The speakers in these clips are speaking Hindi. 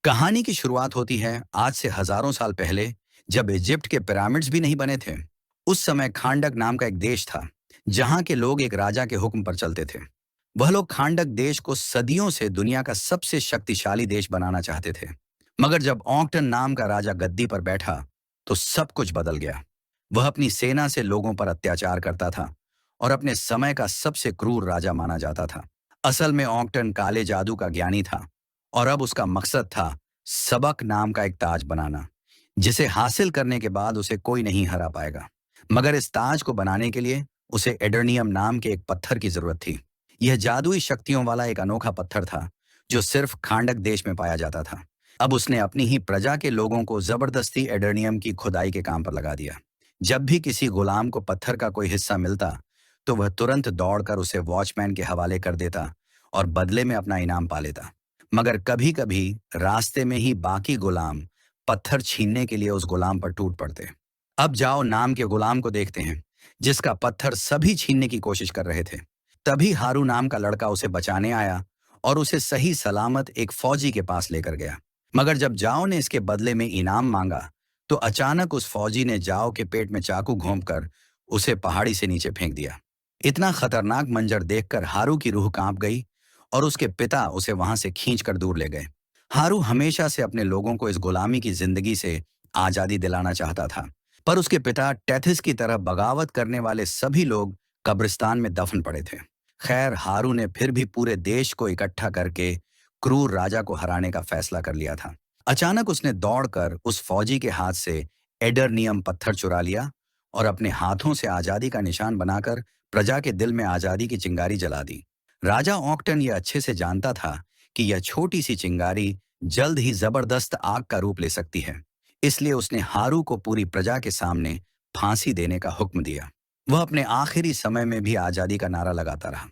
कहानी की शुरुआत होती है आज से हजारों साल पहले, जब इजिप्ट के पिरामिड्स भी नहीं बने थे। उस समय खांडक नाम का एक देश था, जहां के लोग एक राजा के हुक्म पर चलते थे। वह लोग खांडक देश को सदियों से दुनिया का सबसे शक्तिशाली देश बनाना चाहते थे। मगर जब ऑक्टन नाम का राजा गद्दी पर बैठा, तो सब कुछ बदल गया। वह अपनी सेना से लोगों पर अत्याचार करता था और अपने समय का सबसे क्रूर राजा माना जाता था। असल में ऑक्टन काले जादू का ज्ञानी था, और अब उसका मकसद था सबक नाम का एक ताज बनाना, जिसे हासिल करने के बाद उसे कोई नहीं हरा पाएगा। मगर इस ताज को बनाने के लिए उसे एडर्नियम नाम के एक पत्थर की जरूरत थी। यह जादुई शक्तियों वाला एक अनोखा पत्थर था, जो सिर्फ खांडक देश में पाया जाता था। अब उसने अपनी ही प्रजा के लोगों को जबरदस्ती एडर्नियम की खुदाई के काम पर लगा दिया। जब भी किसी गुलाम को पत्थर का कोई हिस्सा मिलता, तो वह तुरंत दौड़कर उसे वॉचमैन के हवाले कर देता और बदले में अपना इनाम पा लेता। मगर कभी कभी रास्ते में ही बाकी गुलाम पत्थर छीनने के लिए उस गुलाम पर टूट पड़ते। अब जाओ नाम के गुलाम को देखते हैं, जिसका पत्थर सभी छीनने की कोशिश कर रहे थे। तभी हारू नाम का लड़का उसे बचाने आया और उसे सही सलामत एक फौजी के पास लेकर गया। मगर जब जाओ ने इसके बदले में इनाम मांगा, तो अचानक उस फौजी ने जाओ के पेट में चाकू घोंपकर उसे पहाड़ी से नीचे फेंक दिया। इतना खतरनाक मंजर देखकर हारू की रूह कांप गई और उसके पिता उसे वहां से खींचकर दूर ले गए। हारू हमेशा से अपने लोगों को इस गुलामी की जिंदगी से आजादी दिलाना चाहता था, पर उसके पिता टेथिस की तरह बगावत करने वाले सभी लोग कब्रिस्तान में दफन पड़े थे। खैर, हारू ने फिर भी पूरे देश को इकट्ठा करके क्रूर राजा को हराने का फैसला कर लिया था। अचानक उसने दौड़कर उस फौजी के हाथ से एडरनियम पत्थर चुरा लिया और अपने हाथों से आजादी का निशान बनाकर प्रजा के दिल में आजादी की चिंगारी जला दी। राजा ऑक्टन यह अच्छे से जानता था कि यह छोटी सी चिंगारी जल्द ही जबरदस्त आग का रूप ले सकती है। इसलिए उसने हारू को पूरी प्रजा के सामने फांसी देने का हुक्म दिया। वह अपने आखिरी समय में भी आजादी का नारा लगाता रहा।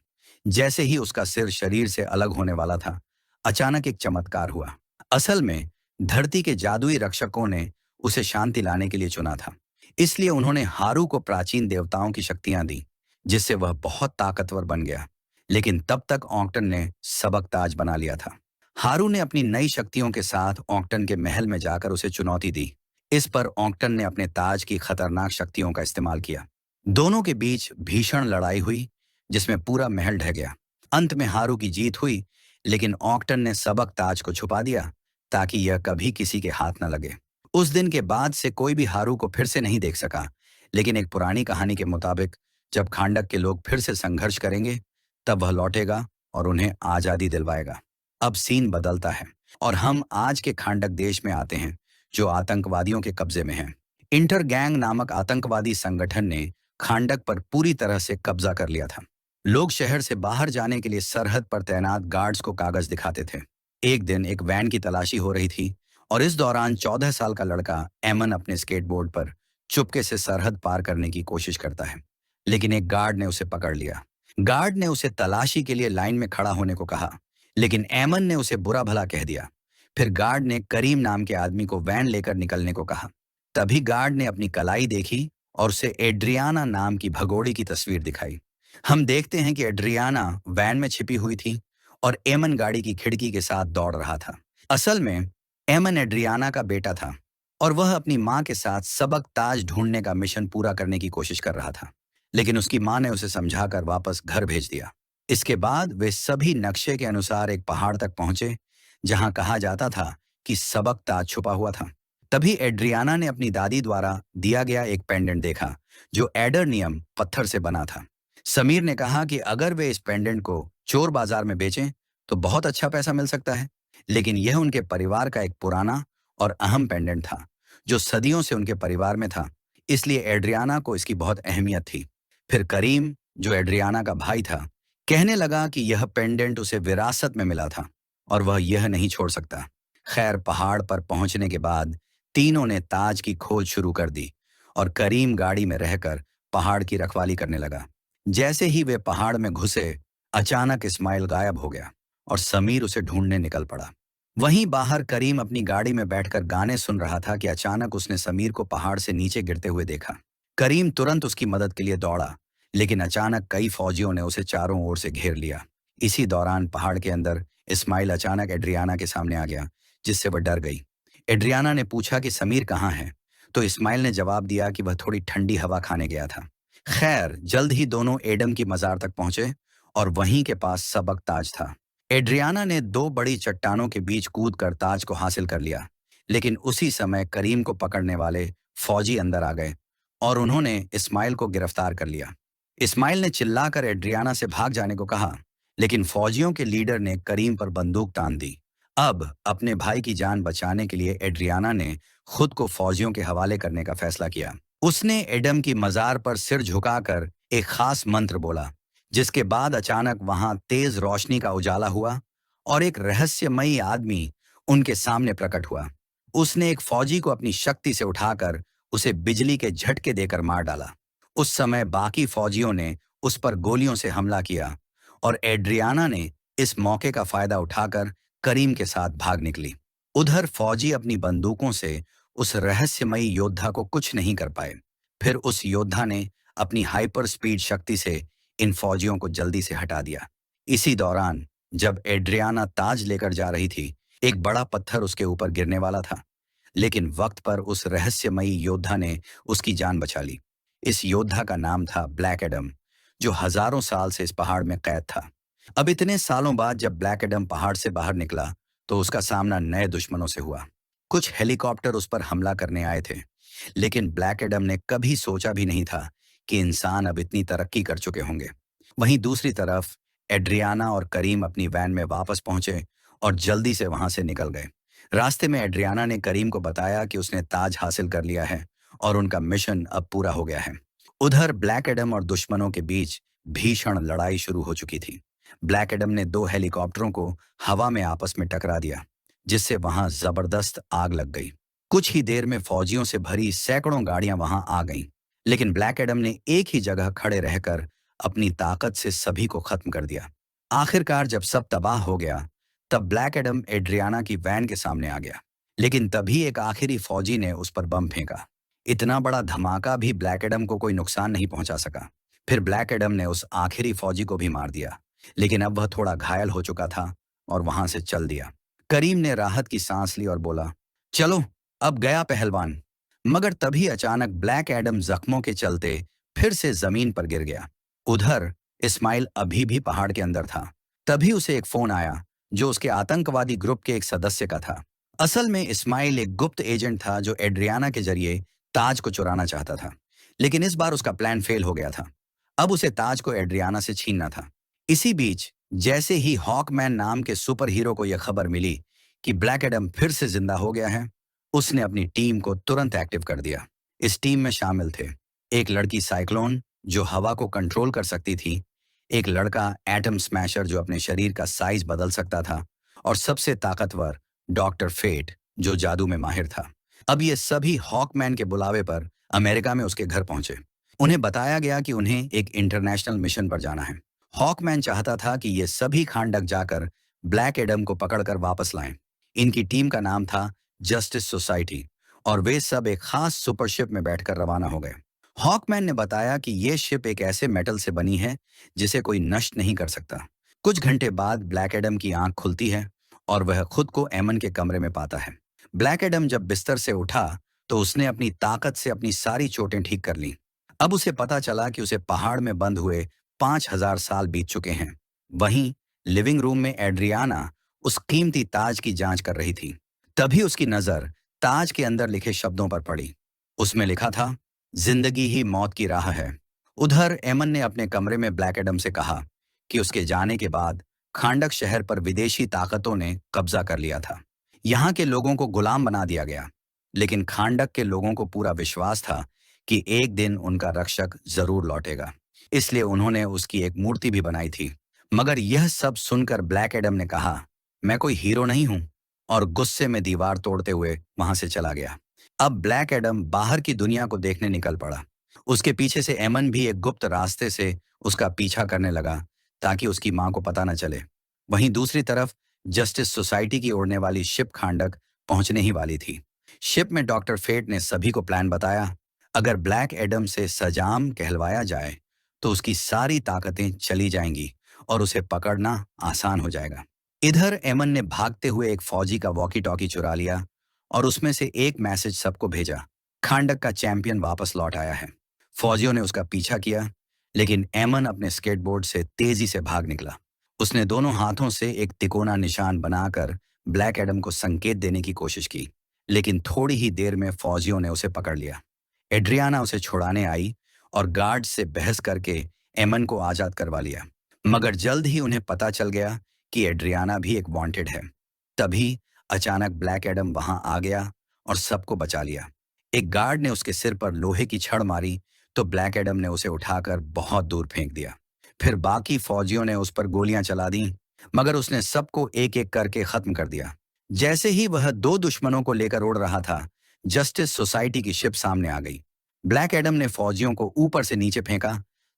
जैसे ही उसका सिर शरीर से अलग होने वाला था, अचानक एक चमत्कार हुआ। असल में धरती के जादुई रक्षकों ने उसे शांति लाने के लिए चुना था। इसलिए उन्होंने हारू को प्राचीन देवताओं की शक्तियां दी, जिससे वह बहुत ताकतवर बन गया। लेकिन तब तक ऑक्टन ने सबक ताज बना लिया था। हारू ने अपनी नई शक्तियों के साथ ऑक्टन के महल में जाकर उसे चुनौती दी। इस पर ऑक्टन ने अपने ताज की खतरनाक शक्तियों का इस्तेमाल किया। दोनों के बीच भीषण लड़ाई हुई, जिसमें पूरा महल ढह गया। अंत में हारू की जीत हुई, लेकिन ऑक्टन ने सबक ताज को छुपा दिया ताकि यह कभी किसी के हाथ न लगे। उस दिन के बाद से कोई भी हारू को फिर से नहीं देख सका। लेकिन एक पुरानी कहानी के मुताबिक जब खांडक के लोग फिर से संघर्ष करेंगे, तब वह लौटेगा और उन्हें आजादी दिलवाएगा। अब सीन बदलता है और हम आज के खांडक देश में आते हैं, जो आतंकवादियों के कब्जे में है। इंटर गैंग नामक आतंकवादी संगठन ने खांडक पर पूरी तरह से कब्जा कर लिया था। लोग शहर से बाहर जाने के लिए सरहद पर तैनात गार्ड्स को कागज दिखाते थे। एक दिन एक वैन की तलाशी हो रही थी, और इस दौरान 14 साल का लड़का एमन अपने स्केटबोर्ड पर चुपके से सरहद पार करने की कोशिश करता है। लेकिन एक गार्ड ने उसे पकड़ लिया। गार्ड ने उसे तलाशी के लिए लाइन में खड़ा होने को कहा, लेकिन एमन ने उसे बुरा भला कह दिया। फिर गार्ड ने करीम नाम के आदमी को वैन लेकर निकलने को कहा। तभी गार्ड ने अपनी कलाई देखी और उसे एड्रियाना नाम की भगोड़ी की तस्वीर दिखाई। हम देखते हैं कि एड्रियाना वैन में छिपी हुई थी और एमन गाड़ी की खिड़की के साथ दौड़ रहा था। असल में एमन एड्रियाना का बेटा था, और वह अपनी माँ के साथ सबक ताज ढूंढने का मिशन पूरा करने की कोशिश कर रहा था। लेकिन उसकी माँ ने उसे समझाकर वापस घर भेज दिया। इसके बाद वे सभी नक्शे के अनुसार एक पहाड़ तक पहुंचे, जहां कहा जाता था कि सबक ताज छुपा हुआ था। तभी एड्रियाना ने अपनी दादी द्वारा दिया गया एक पेंडेंट देखा, जो एडरनियम पत्थर से बना था। समीर ने कहा कि अगर वे इस पेंडेंट को चोर बाजार में बेचें, तो बहुत अच्छा पैसा मिल सकता है। लेकिन यह उनके परिवार का एक पुराना और अहम पेंडेंट था, जो सदियों से उनके परिवार में था। इसलिए एड्रियाना को इसकी बहुत अहमियत थी। फिर करीम, जो एड्रियाना का भाई था, कहने लगा कि यह पेंडेंट उसे विरासत में मिला था और वह यह नहीं छोड़ सकता। खैर, पहाड़ पर पहुंचने के बाद तीनों ने ताज की खोज शुरू कर दी, और करीम गाड़ी में रहकर पहाड़ की रखवाली करने लगा। जैसे ही वे पहाड़ में घुसे, अचानक इस्माइल गायब हो गया और समीर उसे ढूंढने निकल पड़ा। वहीं बाहर करीम अपनी गाड़ी में बैठकर गाने सुन रहा था कि अचानक उसने समीर को पहाड़ से नीचे गिरते हुए देखा। करीम तुरंत उसकी मदद के लिए दौड़ा, लेकिन अचानक कई फौजियों ने उसे चारों ओर से घेर लिया। इसी दौरान पहाड़ के अंदर इस्माइल अचानक एड्रियाना के सामने आ गया, जिससे वह डर गई। एड्रियाना ने पूछा कि समीर कहाँ है, तो इस्माइल ने जवाब दिया कि वह थोड़ी ठंडी हवा खाने गया था। खैर, जल्द ही दोनों एडम की मजार तक पहुंचे और वहीं के पास सबक ताज था। एड्रियाना ने दो बड़ी चट्टानों के बीच कूदकर ताज को हासिल कर लिया, लेकिन उसी समय करीम को पकड़ने वाले फौजी अंदर आ गए और उन्होंने इस्माइल को गिरफ्तार कर लिया। इस्माइल ने चिल्लाकर एड्रियाना से भाग जाने को कहा, लेकिन फौजियों के लीडर ने करीम पर बंदूक तान दी। अब अपने भाई की जान बचाने के लिए एड्रियाना ने खुद को फौजियों के हवाले करने का फैसला किया। उसने एडम की मजार पर सिर झुकाकर एक खास मंत्र बोला, जिसके बाद अचानक वहां तेज रोशनी का उजाला हुआ और एक रहस्यमयी आदमी उनके सामने प्रकट हुआ। उसने एक फौजी को अपनी शक्ति से उठाकर उसे बिजली के झटके देकर मार डाला। उस समय बाकी फौजियों ने उस पर गोलियों से हमला किया और एड्रियाना ने इस मौके का फायदा उठाकर करीम के साथ भाग निकली। उधर फौजी अपनी बंदूकों से उस रहस्यमयी योद्धा को कुछ नहीं कर पाए। फिर उस योद्धा ने अपनी हाइपर स्पीड शक्ति से इन फौजियों को जल्दी से हटा दिया। इसी दौरान जब एड्रियाना ताज लेकर जा रही थी, एक बड़ा पत्थर उसके ऊपर गिरने वाला था, लेकिन वक्त पर उस रहस्यमयी योद्धा ने उसकी जान बचा ली। इस योद्धा का नाम था ब्लैक एडम, जो हजारों साल से इस पहाड़ में कैद था। अब इतने सालों बाद जब ब्लैक एडम पहाड़ से बाहर निकला, तो उसका सामना नए दुश्मनों से हुआ। कुछ हेलीकॉप्टर उस पर हमला करने आए थे, लेकिन ब्लैक एडम ने कभी सोचा भी नहीं था कि इंसान अब इतनी तरक्की कर चुके होंगे। वहीं दूसरी तरफ एड्रियाना और करीम अपनी वैन में वापस पहुंचे और जल्दी से वहां से निकल गए। रास्ते में एड्रियाना ने करीम को बताया कि उसने ताज हासिल कर लिया है और उनका मिशन अब पूरा हो गया है। उधर ब्लैक एडम और दुश्मनों के बीच भीषण लड़ाई शुरू हो चुकी थी। ब्लैक एडम ने दो हेलीकॉप्टरों को हवा में आपस में टकरा दिया, जिससे वहां जबरदस्त आग लग गई। कुछ ही देर में फौजियों से भरी सैकड़ों गाड़ियां वहां आ गईं, लेकिन ब्लैक एडम ने एक ही जगह खड़े रहकर अपनी ताकत से सभी को खत्म कर दिया। आखिरकार जब सब तबाह हो गया, तब ब्लैक एडम एड्रियाना की वैन के सामने आ गया, लेकिन तभी एक आखिरी फौजी ने उस पर बम फेंका। इतना बड़ा धमाका भी ब्लैक एडम को कोई नुकसान नहीं पहुंचा सका। फिर ब्लैक एडम ने उस आखिरी फौजी को भी मार दिया, लेकिन अब वह थोड़ा घायल हो चुका था और वहां से चल दिया। करीम ने राहत की सांस ली और बोला, चलो अब गया पहलवान। मगर तभी अचानक ब्लैक एडम जख्मों के चलते फिर से जमीन पर गिर गया। उधर इस्माइल अभी भी पहाड़ के अंदर था। तभी उसे एक फोन आया, जो उसके आतंकवादी ग्रुप के एक सदस्य का था। असल में इस्माइल एक गुप्त एजेंट था जो एड्रियाना के जरिए ताज को चुराना चाहता था, लेकिन इस बार उसका प्लान फेल हो गया था। अब उसे ताज को एड्रियाना से छीनना था। इसी बीच जैसे ही हॉकमैन नाम के सुपर हीरो को यह खबर मिली कि ब्लैक एडम फिर से जिंदा हो गया है, उसने अपनी टीम को तुरंत एक्टिव कर दिया। इस टीम में शामिल थे एक लड़की साइक्लोन, जो हवा को कंट्रोल कर सकती थी, एक लड़का एटम स्मैशर, जो अपने शरीर का साइज बदल सकता था, और सबसे ताकतवर डॉक्टर फेट, जो जादू में माहिर था। अब ये सभी हॉकमैन के बुलावे पर अमेरिका में उसके घर पहुंचे। उन्हें बताया गया कि उन्हें एक इंटरनेशनल मिशन पर जाना है। हॉकमैन चाहता था कि ये सभी खांडक जाकर ब्लैक एडम को पकड़कर वापस लाएं। इनकी टीम का नाम था जस्टिस सोसाइटी, और वे सब एक खास सुपरशिप में बैठकर रवाना हो गए। हॉकमैन ने बताया कि ये शिप एक ऐसे मेटल से बनी है जिसे कोई नष्ट नहीं कर सकता। कुछ घंटे बाद ब्लैक एडम की आंख खुलती है और वह खुद को एमन के कमरे में पाता है। ब्लैक एडम जब बिस्तर से उठा, तो उसने अपनी ताकत से अपनी सारी चोटें ठीक कर लीं। अब उसे पता चला कि उसे पहाड़ में बंद हुए 5000 साल बीत चुके हैं। वहीं लिविंग रूम में एड्रियाना उस कीमती ताज की जांच कर रही थी। तभी उसकी नजर ताज के अंदर लिखे शब्दों पर पड़ी। उसमें लिखा था, जिंदगी ही मौत की राह है। उधर एमन ने अपने कमरे में ब्लैक एडम से कहा कि उसके जाने के बाद खांडक शहर पर विदेशी ताकतों ने कब्जा कर लिया था। यहाँ के लोगों को गुलाम बना दिया गया, लेकिन खांडक के लोगों को पूरा विश्वास था कि एक दिन उनका रक्षक जरूर लौटेगा। इसलिए उन्होंने उसकी एक मूर्ति भी बनाई थी। मगर यह सब सुनकर ब्लैक एडम ने कहा, मैं कोई हीरो नहीं हूं, और गुस्से में दीवार तोड़ते हुए वहां से चला गया। अब ब्लैक एडम बाहर की दुनिया को देखने निकल पड़ा। उसके पीछे से एमन भी एक गुप्त रास्ते से उसका पीछा करने लगा, ताकि उसकी मां को पता न चले। वहीं दूसरी तरफ जस्टिस सोसाइटी की उड़ने वाली शिप खांडक पहुंचने ही वाली थी। शिप में डॉक्टर फेट ने सभी को प्लान बताया। अगर ब्लैक एडम से सजाम कहलवाया जाए, तो उसकी सारी ताकतें चली जाएंगी और उसे पकड़ना आसान हो जाएगा। इधर एमन ने भागते हुए एक फौजी का वॉकी टॉकी चुरा लिया और उसमें से एक मैसेज सबको भेजा, खांडक का चैंपियन वापस लौट आया है। फौजियों ने उसका पीछा किया, लेकिन एमन अपने स्केटबोर्ड से तेजी से भाग निकला। उसने दोनों हाथों से एक तिकोना निशान बनाकर ब्लैक एडम को संकेत देने की कोशिश की, लेकिन थोड़ी ही देर में फौजियों ने उसे पकड़ लिया। एड्रियाना उसे छुड़ाने आई और गार्ड से बहस करके एमन को आजाद करवा लिया, मगर जल्द ही उन्हें पता चल गया कि एड्रियाना भी एक वांटेड है। तभी अचानक ब्लैक एडम वहां आ गया और सबको बचा लिया। एक गार्ड ने उसके सिर पर लोहे की छड़ मारी तो ब्लैक एडम ने उसे उठाकर बहुत दूर फेंक दिया। फिर बाकी फौजियों ने उस पर गोलियां चला दी, मगर उसने सबको एक एक करके खत्म कर दिया। जैसे ही वह दो दुश्मनों को लेकर उड़ रहा था, जस्टिस सोसाइटी की शिप सामने आ गई। ब्लैक एडम ने फौजियों को ऊपर से नीचे फेंका।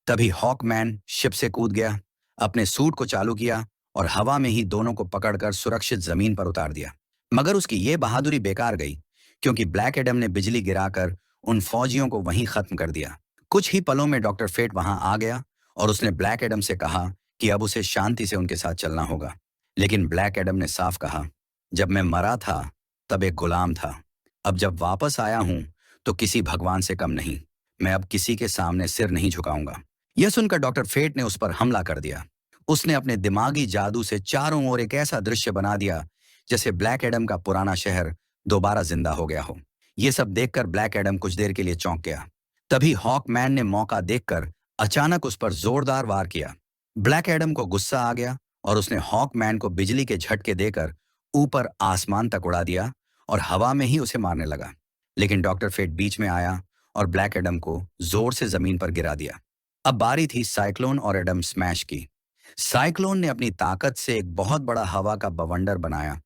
तभी हॉकमैन शिप से कूद गया, अपने सूट को चालू किया और हवा में ही दोनों को पकड़कर सुरक्षित जमीन पर उतार दिया। मगर उसकी ये बहादुरी बेकार गई, क्योंकि ब्लैक एडम ने बिजली गिराकर उन फौजियों को वहीं खत्म कर दिया। कुछ ही पलों में डॉक्टर फेट वहां आ गया और उसने ब्लैक एडम से कहा कि अब उसे शांति से उनके साथ चलना होगा। लेकिन ब्लैक एडम ने साफ कहा, जब मैं मरा था तब एक गुलाम था, अब जब वापस आया हूं तो किसी भगवान से कम नहीं। मैं अब किसी के सामने सिर नहीं झुकाऊंगा। यह सुनकर डॉक्टर फेट ने उस पर हमला कर दिया। उसने अपने दिमागी जादू से चारों ओर एक ऐसा दृश्य बना दिया जैसे ब्लैक एडम का पुराना शहर दोबारा जिंदा हो गया हो। यह सब देखकर ब्लैक एडम कुछ देर के लिए चौंक गया। तभी हॉकमैन ने मौका देखकर अचानक उस पर जोरदार वार किया। ब्लैक एडम को गुस्सा आ गया और उसने हॉकमैन को बिजली के झटके देकर ऊपर आसमान तक उड़ा दिया और हवा में ही उसे मारने लगा। लेकिन डॉक्टर फेट बीच में आया और ब्लैक एडम को जोर से जमीन पर गिरा दिया। अब बारी थी साइक्लोन और एडम स्मैश की। साइक्लोन ने अपनी ताकत से एक बहुत बड़ा हवा का बवंडर बनाया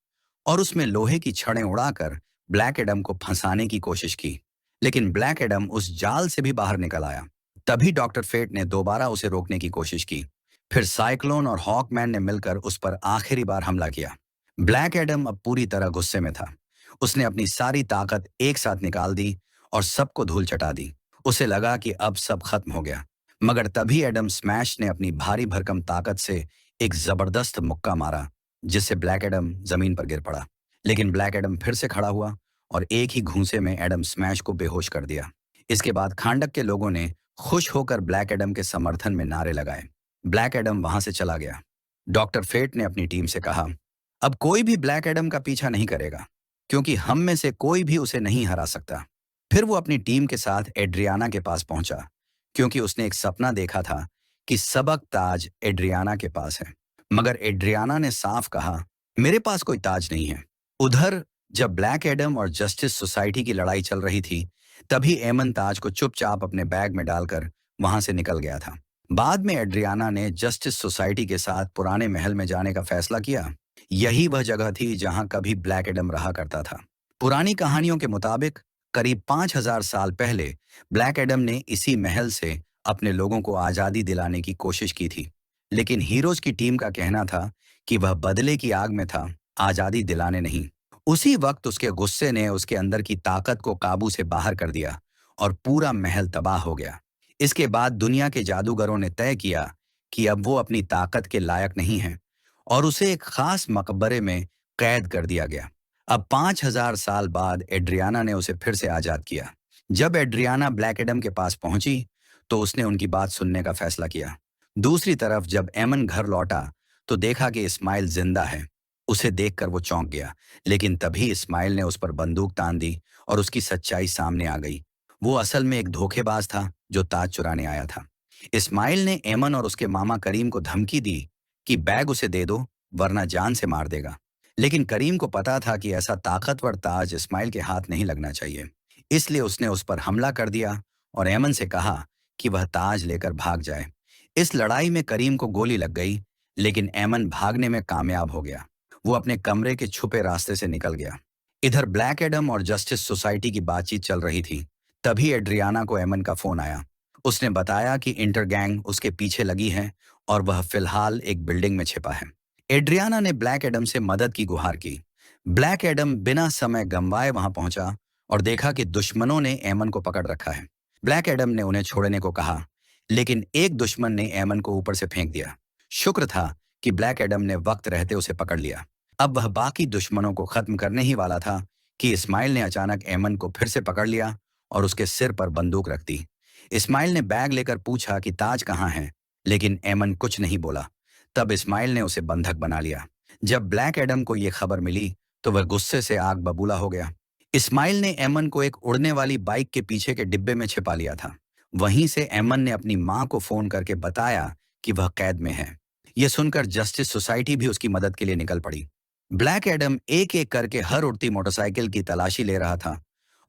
और उसमें लोहे की छड़ें उड़ाकर ब्लैक एडम को फंसाने की कोशिश की, लेकिन ब्लैक एडम उस जाल से भी बाहर निकल आया। तभी डॉक्टर फेट ने दोबारा उसे रोकने की कोशिश की। फिर साइक्लोन और हॉकमैन ने मिलकर उस पर आखिरी बार हमला किया। ब्लैक एडम अब पूरी तरह गुस्से में था। उसने अपनी सारी ताकत एक साथ निकाल दी और सबको धूल चटा दी। उसे लगा कि अब सब खत्म हो गया, मगर तभी एडम स्मैश ने अपनी भारी भरकम ताकत से एक जबरदस्त मुक्का मारा, जिससे ब्लैक एडम जमीन पर गिर पड़ा। लेकिन ब्लैक एडम फिर से खड़ा हुआ और एक ही घूंसे में एडम स्मैश को बेहोश कर दिया। इसके बाद खांडक के लोगों ने खुश होकर ब्लैक एडम के समर्थन में नारे लगाए। ब्लैक एडम वहां से चला गया। डॉक्टर फेट ने अपनी टीम से कहा, अब कोई भी ब्लैक एडम का पीछा नहीं करेगा, क्योंकि हम में से कोई भी उसे नहीं हरा सकता। फिर वो अपनी टीम के साथ एड्रियाना के पास पहुंचा, क्योंकि उसने एक सपना देखा था कि सबक ताज एड्रियाना के पास है। मगर एड्रियाना ने साफ कहा, मेरे पास कोई ताज नहीं है। उधर जब ब्लैक एडम और जस्टिस सोसाइटी की लड़ाई चल रही थी, तभी एमन ताज को चुपचाप अपने बैग में डालकर वहां से निकल गया था। बाद में एड्रियाना ने जस्टिस सोसाइटी के साथ पुराने महल में जाने का फैसला किया। यही वह जगह थी जहां कभी ब्लैक एडम रहा करता था। पुरानी कहानियों के मुताबिक करीब 5000 साल पहले ब्लैक एडम ने इसी महल से अपने लोगों को आजादी दिलाने की कोशिश की थी। लेकिन हीरोज की टीम का कहना था कि वह बदले की आग में था, आजादी दिलाने नहीं। उसी वक्त उसके गुस्से ने उसके अंदर की ताकत को काबू से बाहर कर दिया और पूरा महल तबाह हो गया। इसके बाद दुनिया के जादूगरों ने तय किया कि अब वो अपनी ताकत के लायक नहीं है और उसे एक खास मकबरे में कैद कर दिया गया। अब 5000 साल बाद एड्रियाना ने उसे फिर से आजाद किया। जब एड्रियाना ब्लैक एडम के पास पहुंची तो उसने उनकी बात सुनने का फैसला किया। दूसरी तरफ जब एमन घर लौटा तो देखा कि इस्माइल जिंदा है। उसे देखकर वो चौंक गया, लेकिन तभी इस्माइल ने उस पर बंदूक तान दी और उसकी सच्चाई सामने आ गई। वो असल में एक धोखेबाज था जो ताज चुराने आया था। इस्माइल ने एमन और उसके मामा करीम को धमकी दी कि बैग उसे दे दो, वरना जान से मार देगा। लेकिन करीम को पता था कि ऐसा ताकतवर ताज इस्माइल के हाथ नहीं लगना चाहिए, इसलिए उसने उस पर हमला कर दिया और एमन से कहा कि वह ताज लेकर भाग जाए। इस लड़ाई में करीम को गोली लग गई, लेकिन एमन भागने में कामयाब हो गया। वो अपने कमरे के छुपे रास्ते से निकल गया। इधर ब्लैक एडम और जस्टिस सोसाइटी की बातचीत चल रही थी। तभी एड्रियाना को एमन का फोन आया। उसने बताया कि इंटर गैंग उसके पीछे लगी है और वह फिलहाल एक बिल्डिंग में छिपा है। एड्रियाना ने ब्लैक एडम से मदद की गुहार की। ब्लैक एडम बिना समय गंवाए वहां पहुंचा और देखा कि दुश्मनों ने एमन को पकड़ रखा है। ब्लैक एडम ने उन्हें छोड़ने को कहा, लेकिन एक दुश्मन ने एमन को ऊपर से फेंक दिया। शुक्र था कि ब्लैक एडम ने वक्त रहते उसे पकड़ लिया। अब वह बाकी दुश्मनों को खत्म करने ही वाला था कि इस्माइल ने अचानक एमन को फिर से पकड़ लिया और उसके सिर पर बंदूक रख दी। इस्माइल ने बैग लेकर पूछा कि ताज कहाँ है, लेकिन एमन कुछ नहीं बोला। तब इस्माइल ने उसे बंधक बना लिया। जब ब्लैक एडम को यह खबर मिली तो वह गुस्से से आग बबूला हो गया। इस्माइल ने एमन को एक उड़ने वाली बाइक के पीछे के डिब्बे में छिपा लिया था। वहीं से एमन ने अपनी मां को फोन करके बताया कि वह कैद में है। यह सुनकर जस्टिस सोसाइटी भी उसकी मदद के लिए निकल पड़ी। ब्लैक एडम एक एक करके हर उड़ती मोटरसाइकिल की तलाशी ले रहा था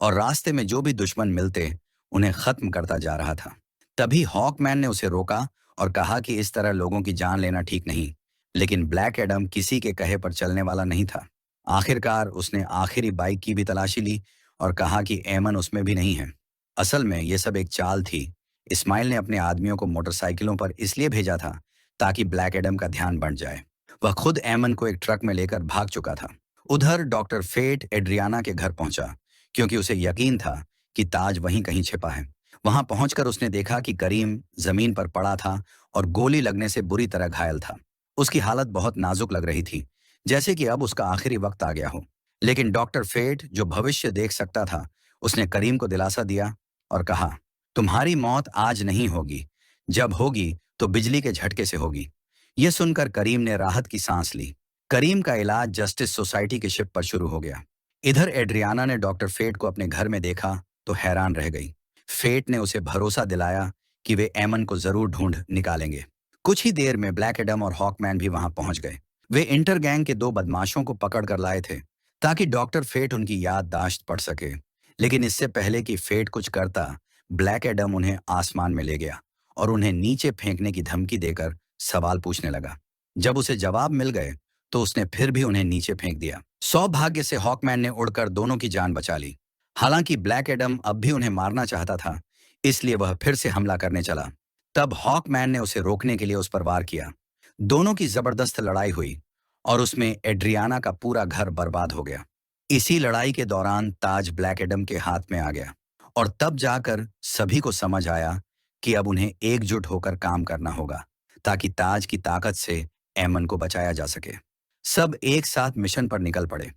और रास्ते में जो भी दुश्मन मिलते उन्हें खत्म करता जा रहा था। तभी हॉकमैन ने उसे रोका और कहा कि इस तरह लोगों की जान लेना ठीक नहीं। लेकिन ब्लैक एडम किसी के कहे पर चलने वाला नहीं था। आखिरकार उसने आखिरी बाइक की भी तलाशी ली और कहा कि एमन उसमें भी नहीं है। असल में यह सब एक चाल थी। इस्माइल ने अपने आदमियों को मोटरसाइकिलों पर इसलिए भेजा था ताकि ब्लैक एडम का ध्यान बढ़ जाए। वह खुद एमन को एक ट्रक में लेकर भाग चुका था। उधर डॉक्टर फेट एड्रियाना के घर पहुंचा क्योंकि उसे यकीन था कि ताज वहीं कहीं छिपा है। वहां पहुंचकर उसने देखा कि करीम जमीन पर पड़ा था और गोली लगने से बुरी तरह घायल था। उसकी हालत बहुत नाजुक लग रही थी, जैसे कि अब उसका आखिरी वक्त आ गया हो। लेकिन डॉक्टर फेट, जो भविष्य देख सकता था, उसने करीम को दिलासा दिया और कहा, तुम्हारी मौत आज नहीं होगी। जब होगी तो बिजली के झटके से होगी। यह सुनकर करीम ने राहत की सांस ली। करीम का इलाज जस्टिस सोसाइटी के शिप पर शुरू हो गया। इधर एड्रियाना ने डॉक्टर फेट को अपने घर में देखा तो हैरान रह गई। फेट ने उसे भरोसा दिलाया कि वे एमन को जरूर ढूंढ निकालेंगे। कुछ ही देर में ब्लैक एडम और हॉकमैन भी वहां पहुंच गए। वे इंटर गैंग के दो बदमाशों को पकड़ कर लाए थे ताकि डॉक्टर फेट उनकी याददाश्त पढ़ सके। लेकिन इससे पहले कि फेट कुछ करता, ब्लैक एडम उन्हें आसमान में ले गया और उन्हें नीचे फेंकने की धमकी देकर सवाल पूछने लगा। जब उसे जवाब मिल गए तो उसने फिर भी उन्हें नीचे फेंक दिया। सौभाग्य से हॉकमैन ने उड़कर दोनों की जान बचा ली। हालांकि ब्लैक एडम अब भी उन्हें मारना चाहता था, इसलिए वह फिर से हमला करने चला। तब हॉकमैन ने उसे रोकने के लिए उस पर वार किया। दोनों की जबरदस्त लड़ाई हुई और उसमें एड्रियाना का पूरा घर बर्बाद हो गया। इसी लड़ाई के दौरान ताज ब्लैक एडम के हाथ में आ गया और तब जाकर सभी को समझ आया कि अब उन्हें एकजुट होकर काम करना होगा ताकि ताज की ताकत से एमन को बचाया जा सके। सब एक साथ मिशन पर निकल पड़े।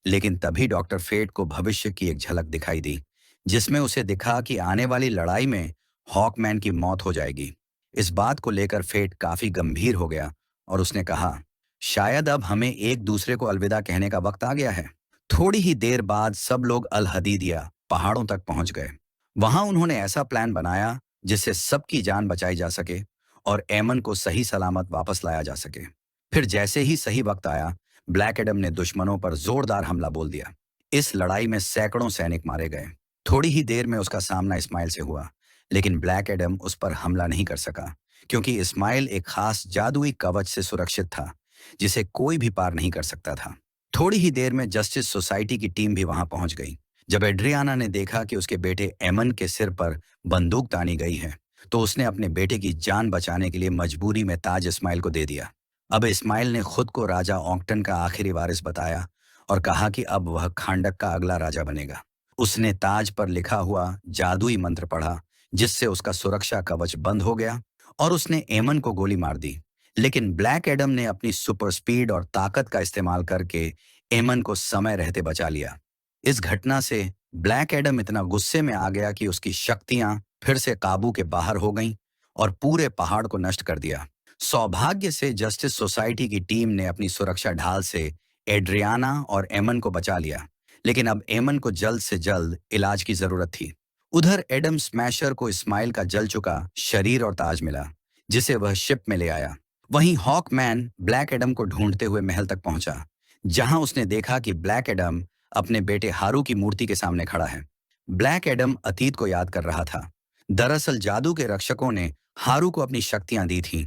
लेकिन तभी डॉक्टर फेट को भविष्य की एक झलक दिखाई दी, जिसमें उसे दिखा कि आने वाली लड़ाई में हॉकमैन की मौत हो जाएगी। इस बात को लेकर फेट काफी गंभीर हो गया और उसने कहा, शायद अब हमें एक दूसरे को अलविदा कहने का वक्त आ गया है। थोड़ी ही देर बाद सब लोग अल हदीदिया पहाड़ों तक पहुंच गए। वहां उन्होंने ऐसा प्लान बनाया जिससे सबकी जान बचाई जा सके और एमन को सही सलामत वापस लाया जा सके। फिर जैसे ही सही वक्त आया, ब्लैक एडम ने दुश्मनों पर जोरदार हमला बोल दिया। इस लड़ाई में सैकड़ों सैनिक मारे गए। थोड़ी ही देर में उसका सामना इस्माइल से हुआ, लेकिन ब्लैक एडम उस पर हमला नहीं कर सका क्योंकि इस्माइल एक खास जादुई कवच से सुरक्षित था जिसे कोई भी पार नहीं कर सकता था। थोड़ी ही देर में जस्टिस सोसाइटी की टीम भी वहां पहुंच गई। जब एड्रियाना ने देखा कि उसके बेटे एमन के सिर पर बंदूक तानी गई है, तो उसने अपने बेटे की जान बचाने के लिए मजबूरी में ताज इस्माइल को दे दिया। अब इस्माइल ने खुद को राजा ऑक्टन का आखिरी वारिस बताया और कहा कि अब वह खांडक का अगला राजा बनेगा। उसने ताज पर लिखा हुआ जादुई मंत्र पढ़ा, जिससे उसका सुरक्षा कवच बंद हो गया और उसने एमन को गोली मार दी। लेकिन ब्लैक एडम ने अपनी सुपर स्पीड और ताकत का इस्तेमाल करके एमन को समय रहते बचा लिया। इस घटना से ब्लैक एडम इतना गुस्से में आ गया कि उसकी शक्तियां फिर से काबू के बाहर हो गईं और पूरे पहाड़ को नष्ट कर दिया। सौभाग्य से जस्टिस सोसाइटी की टीम ने अपनी सुरक्षा ढाल से एड्रियाना और एमन को बचा लिया, लेकिन अब एमन को जल्द से जल्द इलाज की जरूरत थी। उधर एडम स्मैशर को इस्माइल का जल चुका शरीर और ताज मिला, जिसे वह शिप में ले आया। वहीं हॉकमैन ब्लैक एडम को ढूंढते हुए महल तक पहुंचा, जहां उसने देखा कि ब्लैक एडम अपने बेटे हारू की मूर्ति के सामने खड़ा है। ब्लैक एडम अतीत को याद कर रहा था। दरअसल जादू के रक्षकों ने हारू को अपनी शक्तियां दी थीं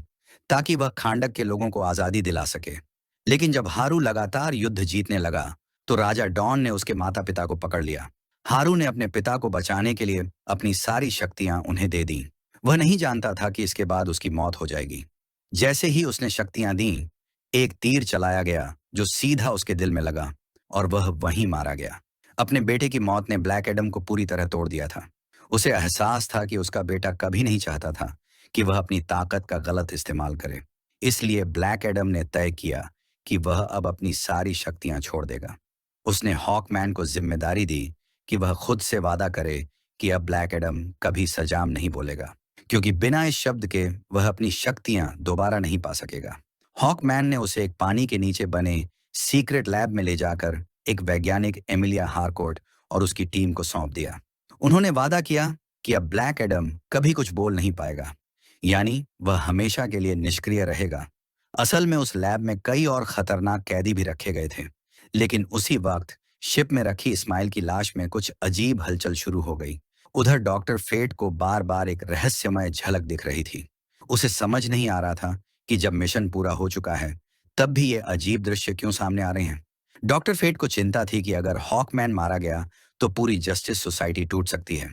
ताकि वह खांडक के लोगों को आजादी दिला सके। लेकिन जब हारू लगातार युद्ध जीतने लगा तो राजा डॉन ने उसके माता पिता को पकड़ लिया। हारू ने अपने पिता को बचाने के लिए अपनी सारी शक्तियां उन्हें दे दी। वह नहीं जानता था कि इसके बाद उसकी मौत हो जाएगी। जैसे ही उसने शक्तियां दी, एक तीर चलाया गया जो सीधा उसके दिल में लगा और वह वहीं मारा गया। अपने बेटे की मौत ने ब्लैक एडम को पूरी तरह तोड़ दिया था। उसे एहसास था कि उसका बेटा कभी नहीं चाहता था कि वह अपनी ताकत का गलत इस्तेमाल करे। इसलिए ब्लैक एडम ने तय किया कि वह अब अपनी सारी शक्तियां छोड़ देगा। उसने हॉकमैन को जिम्मेदारी दी कि वह खुद से वादा करे कि अब ब्लैक एडम कभी सजाम नहीं बोलेगा, क्योंकि बिना इस शब्द के वह अपनी शक्तियां दोबारा नहीं पा सकेगा। हॉकमैन ने उसे एक पानी के नीचे बने सीक्रेट लैब में ले जाकर एक वैज्ञानिक एमिलिया हारकोर्ट और उसकी टीम को सौंप दिया। उन्होंने वादा किया कि अब ब्लैक एडम कभी कुछ बोल नहीं पाएगा, यानी वह हमेशा के लिए निष्क्रिय रहेगा। असल में उस लैब में कई और खतरनाक कैदी भी रखे गए थे, लेकिन उसी वक्त शिप में रखी इस्माइल की लाश में कुछ अजीब हलचल शुरू हो गई। उधर डॉक्टर फेट को बार बार एक रहस्यमय झलक दिख रही थी। उसे समझ नहीं आ रहा था कि जब मिशन पूरा हो चुका है, तब भी ये अजीब दृश्य क्यों सामने आ रहे हैं। डॉक्टर फेट को चिंता थी कि अगर हॉकमैन मारा गया तो पूरी जस्टिस सोसाइटी टूट सकती है।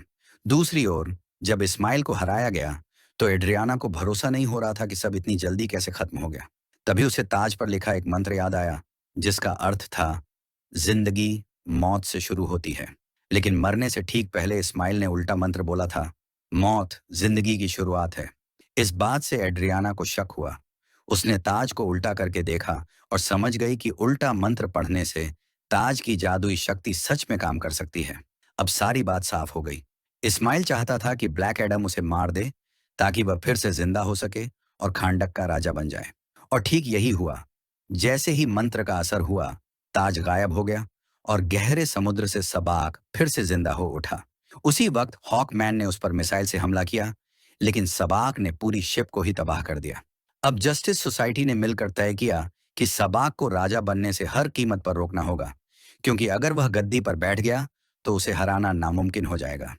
दूसरी ओर जब इस्माइल को हराया गया तो एड्रियाना को भरोसा नहीं हो रहा था कि सब इतनी जल्दी कैसे खत्म हो गया। तभी उसे ताज पर लिखा एक मंत्र याद आया, जिसका अर्थ था, जिंदगी मौत से शुरू होती है। लेकिन मरने से ठीक पहले इस्माइल ने उल्टा मंत्र बोला था, मौत जिंदगी की शुरुआत है। इस बात से एड्रियाना को शक हुआ। उसने ताज को उल्टा करके देखा और समझ गई कि उल्टा मंत्र पढ़ने से ताज की जादुई शक्ति सच में काम कर सकती है। अब सारी बात साफ हो गई। इस्माइल चाहता था कि ब्लैक एडम उसे मार दे ताकि वह फिर से जिंदा हो सके और खांडक का राजा बन जाए। और ठीक यही हुआ। जैसे ही मंत्र का असर हुआ, ताज गायब हो गया और गहरे समुद्र से सबाक फिर से जिंदा हो उठा। उसी वक्त हॉकमैन ने उस पर मिसाइल से हमला किया, लेकिन सबाक ने पूरी शिप को ही तबाह कर दिया। अब जस्टिस सोसाइटी ने मिलकर तय किया कि सबाक को राजा बनने से हर कीमत पर रोकना होगा, क्योंकि अगर वह गद्दी पर बैठ गया तो उसे हराना नामुमकिन हो जाएगा।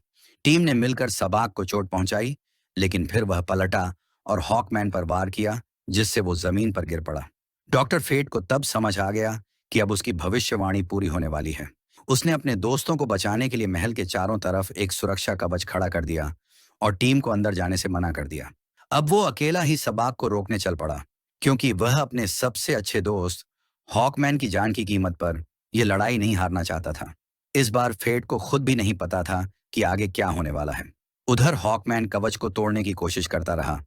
टीम ने मिलकर सबाक को चोट पहुंचाई, लेकिन फिर वह पलटा और हॉकमैन पर वार किया, जिससे वो जमीन पर गिर पड़ा। डॉक्टर फेट को तब समझ आ गया कि अब उसकी भविष्यवाणी पूरी होने वाली है। उसने अपने दोस्तों को बचाने के लिए महल के चारों तरफ एक सुरक्षा कवच खड़ा कर दिया और टीम को अंदर जाने से मना कर दिया। अब वो अकेला ही सबाक को रोकने चल पड़ा, क्योंकि वह अपने सबसे अच्छे दोस्त हॉकमैन की जान की कीमत पर यह लड़ाई नहीं हारना चाहता था। इस बार फेट को खुद भी नहीं पता था कि आगे क्या होने वाला है। उधर हॉकमैन कवच को तोड़ने की कोशिश करता रहा,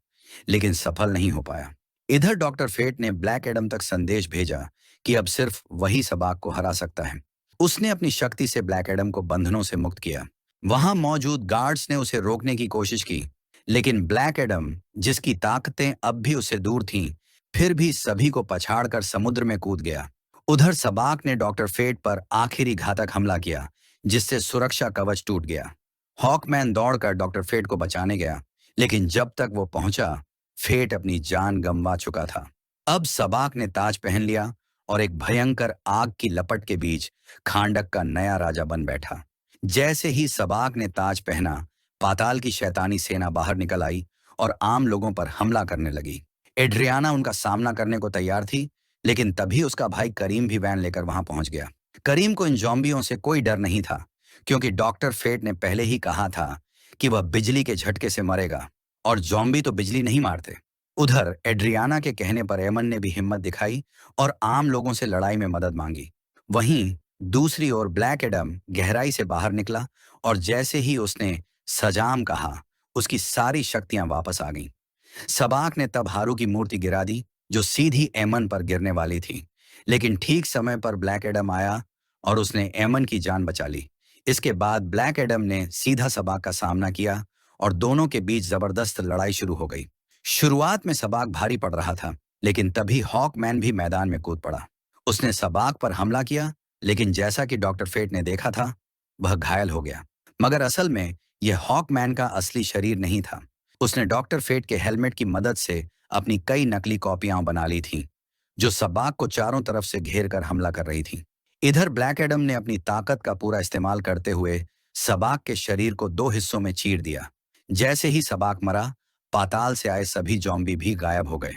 लेकिन सफल नहीं हो पाया। इधर डॉक्टर फेट ने ब्लैक एडम तक संदेश भेजा कि अब सिर्फ वही सबाक को हरा सकता है। उसने अपनी शक्ति से ब्लैक एडम को बंधनों से मुक्त किया। वहां मौजूद गार्ड्स ने उसे रोकने की कोशिश की, लेकिन ब्लैक एडम, जिसकी ताकतें अब भी उससे दूर थीं, फिर भी सभी को पछाड़कर समुद्र में कूद गया। उधर सबाक ने डॉक्टर फेट पर आखिरी घातक हमला किया, जिससे सुरक्षा कवच टूट गया। हॉकमैन दौड़कर डॉक्टर फेट को बचाने गया, लेकिन जब तक वो पहुंचा, फेट अपनी जान गंवा चुका था। अब सबाक ने ताज पहन लिया और एक भयंकर आग की लपट के बीच खांडक का नया राजा बन बैठा। जैसे ही सबाक ने ताज पहना, पाताल की शैतानी सेना बाहर निकल आई और आम लोगों पर हमला करने लगी। एड्रियाना उनका सामना करने को तैयार थी, लेकिन तभी उसका भाई करीम भी वैन लेकर वहां पहुंच गया। करीम को इन जॉम्बियों से कोई डर नहीं था, क्योंकि डॉक्टर फेट ने पहले ही कहा था कि वह बिजली के झटके से मरेगा, और जॉम्बी तो बिजली नहीं मारते। उधर एड्रियाना के कहने पर एमन ने भी हिम्मत दिखाई और आम लोगों से लड़ाई में मदद मांगी। वहीं दूसरी ओर ब्लैक एडम गहराई से बाहर निकला और जैसे ही उसने सजाम कहा, उसकी सारी शक्तियां वापस आ गईं। सबाक ने तब हारू की मूर्ति गिरा दी, जो सीधी एमन पर गिरने वाली थी, लेकिन ठीक समय पर ब्लैक एडम आया और उसने एमन की जान बचा ली। इसके बाद ब्लैक एडम ने सीधा सबाक का सामना किया और दोनों के बीच जबरदस्त लड़ाई शुरू हो गई। शुरुआत में सबाक भारी पड़ रहा था, लेकिन तभी हॉकमैन भी मैदान में कूद पड़ा। उसने सबाक पर हमला किया, लेकिन जैसा कि डॉक्टर फेट ने देखा था, वह घायल हो गया। मगर असल में यह हॉकमैन का असली शरीर नहीं था। उसने डॉक्टर फेट के हेलमेट की मदद से अपनी कई नकली कॉपियां बना ली थीं, जो सबाक को चारों तरफ से घेर कर हमला कर रही थीं। इधर ब्लैक एडम ने अपनी ताकत का पूरा इस्तेमाल करते हुए सबाक के शरीर को दो हिस्सों में चीर दिया। जैसे ही सबाक मरा, पाताल से आए सभी जॉम्बी भी गायब हो गए।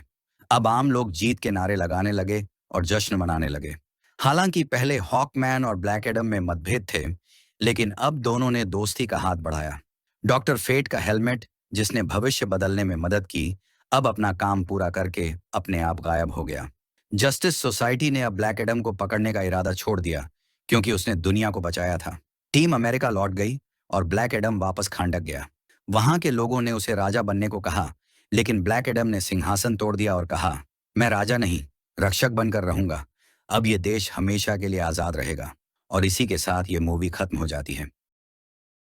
अब आम लोग जीत के नारे लगाने लगे और जश्न मनाने लगे। हालांकि पहले हॉकमैन और ब्लैक एडम में मतभेद थे, लेकिन अब दोनों ने दोस्ती का हाथ बढ़ाया। डॉक्टर फेट का हेलमेट, जिसने भविष्य बदलने में मदद की, अब अपना काम पूरा करके अपने आप गायब हो गया। जस्टिस सोसाइटी ने अब ब्लैक एडम को पकड़ने का इरादा छोड़ दिया, क्योंकि उसने दुनिया को बचाया था। टीम अमेरिका लौट गई और ब्लैक एडम वापस खांडक गया। वहां के लोगों ने उसे राजा बनने को कहा, लेकिन ब्लैक एडम ने सिंहासन तोड़ दिया और कहा, मैं राजा नहीं, रक्षक बनकर रहूंगा। अब ये देश हमेशा के लिए आजाद रहेगा। और इसी के साथ ये मूवी खत्म हो जाती है।